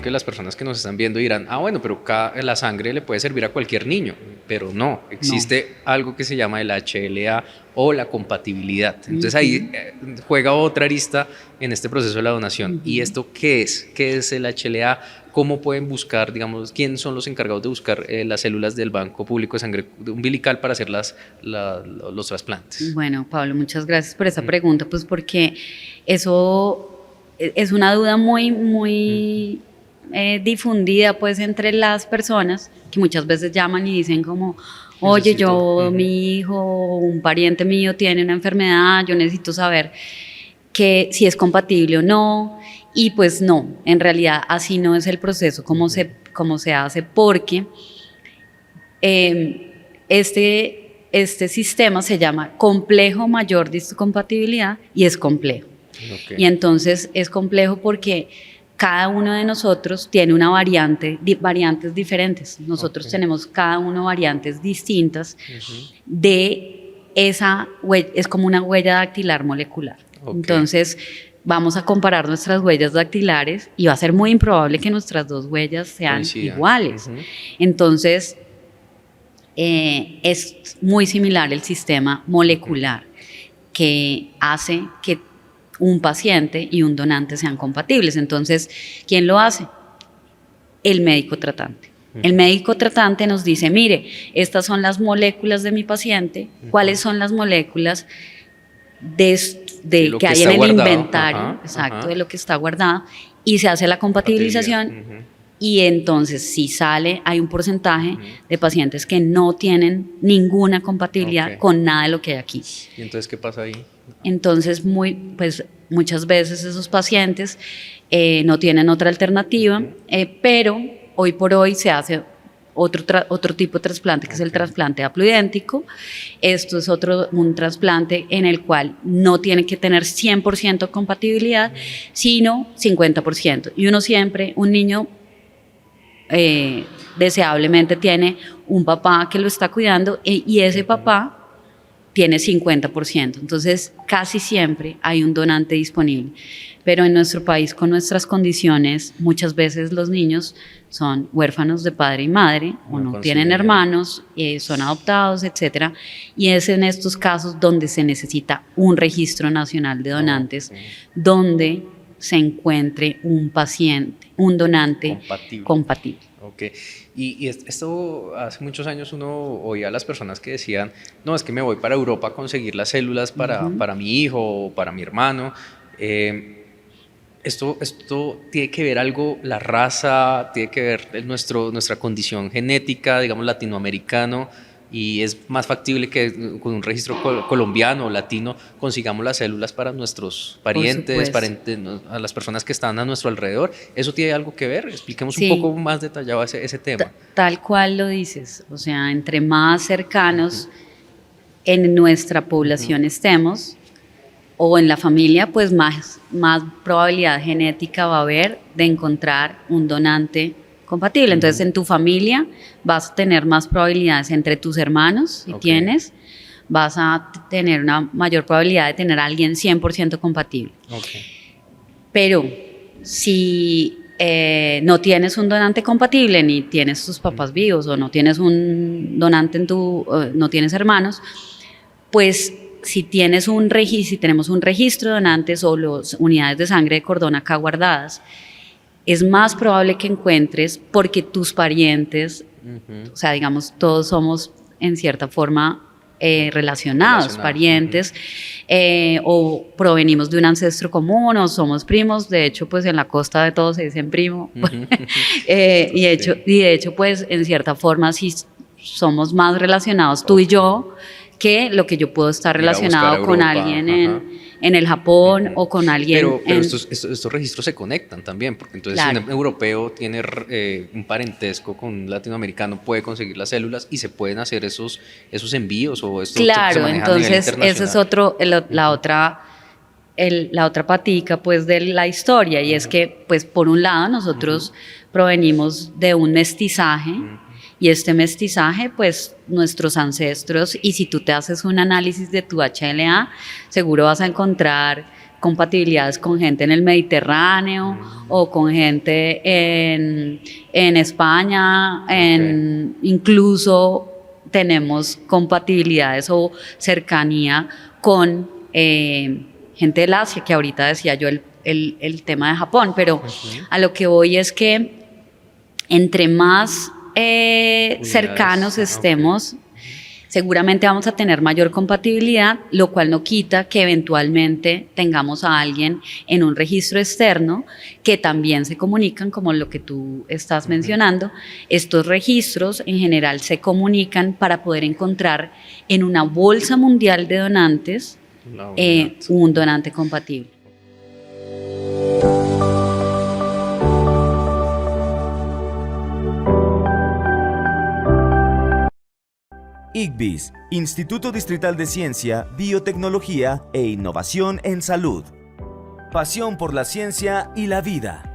que las personas que nos están viendo dirán, bueno, pero la sangre le puede servir a cualquier niño, pero no, existe algo que se llama el HLA o la compatibilidad. Entonces ahí juega otra arista en este proceso de la donación. ¿Y esto qué es? ¿Qué es el HLA? ¿Cómo pueden buscar, digamos, quién son los encargados de buscar las células del Banco Público de Sangre Umbilical para hacer los trasplantes? Bueno, Pablo, muchas gracias por esa pregunta, pues porque eso es una duda muy difundida pues entre las personas que muchas veces llaman y dicen como, oye, mi hijo o un pariente mío tiene una enfermedad, yo necesito saber si es compatible o no. Y pues no, en realidad así no es el proceso como se hace, porque este sistema se llama complejo mayor de histocompatibilidad y es complejo. Y entonces es complejo porque cada uno de nosotros tiene variantes diferentes. Nosotros tenemos cada uno variantes distintas de esa huella, es como una huella dactilar molecular. Entonces vamos a comparar nuestras huellas dactilares y va a ser muy improbable que nuestras dos huellas sean iguales. Entonces es muy similar el sistema molecular que hace que un paciente y un donante sean compatibles. Entonces, ¿quién lo hace? El médico tratante. El médico tratante nos dice, mire, estas son las moléculas de mi paciente, ¿cuáles son las moléculas que hay en el inventario? De lo que está guardado, y se hace la compatibilización. Y entonces, si sale, hay un porcentaje de pacientes que no tienen ninguna compatibilidad con nada de lo que hay aquí. ¿Y entonces qué pasa ahí? Entonces, muchas veces esos pacientes no tienen otra alternativa, pero hoy por hoy se hace otro tipo de trasplante, que es el trasplante haploidéntico. Esto es un trasplante en el cual no tiene que tener 100% compatibilidad, sino 50%. Y un niño deseablemente tiene un papá que lo está cuidando y ese papá tiene 50%, entonces casi siempre hay un donante disponible, pero en nuestro país con nuestras condiciones muchas veces los niños son huérfanos de padre y madre o no tienen hermanos, son adoptados, etcétera, y es en estos casos donde se necesita un registro nacional de donantes donde se encuentre un donante compatible. Y esto hace muchos años uno oía a las personas que decían, no, es que me voy para Europa a conseguir las células para mi hijo o para mi hermano. Esto tiene que ver algo, la raza, tiene que ver nuestra condición genética, digamos latinoamericano, y es más factible que con un registro colombiano o latino consigamos las células para nuestros parientes, a las personas que están a nuestro alrededor. ¿Eso tiene algo que ver? Expliquemos un poco más detallado ese tema. Tal cual lo dices, o sea, entre más cercanos en nuestra población estemos o en la familia, pues más probabilidad genética va a haber de encontrar un donante compatible. Entonces, en tu familia vas a tener más probabilidades entre tus hermanos, si vas a tener una mayor probabilidad de tener a alguien 100% compatible. Pero si no tienes un donante compatible, ni tienes tus papás vivos, o no tienes un donante no tienes hermanos, pues si tenemos un registro de donantes o las unidades de sangre de cordón acá guardadas, es más probable que encuentres, porque tus parientes, o sea, digamos, todos somos en cierta forma relacionados, parientes, o provenimos de un ancestro común, o somos primos. De hecho, pues en la costa de todos se dicen primo. Y de hecho, pues en cierta forma sí somos más relacionados tú y yo, que lo que yo puedo estar relacionado con alguien en el Japón o con alguien. Pero estos registros se conectan también, porque entonces si un europeo tiene un parentesco con un latinoamericano, puede conseguir las células y se pueden hacer esos envíos o esto. Claro, entonces ese es la otra patica pues de la historia, y es que pues por un lado nosotros provenimos de un mestizaje. Y este mestizaje, pues nuestros ancestros, y si tú te haces un análisis de tu HLA, seguro vas a encontrar compatibilidades con gente en el Mediterráneo o con gente en España, incluso tenemos compatibilidades o cercanía con gente del Asia, que ahorita decía yo el tema de Japón, pero a lo que voy es que entre más cercanos estemos, seguramente vamos a tener mayor compatibilidad, lo cual no quita que eventualmente tengamos a alguien en un registro externo que también se comunican, como lo que tú estás mencionando. Estos registros en general se comunican para poder encontrar en una bolsa mundial de donantes un donante compatible. ICVIS, Instituto Distrital de Ciencia, Biotecnología e Innovación en Salud. Pasión por la ciencia y la vida.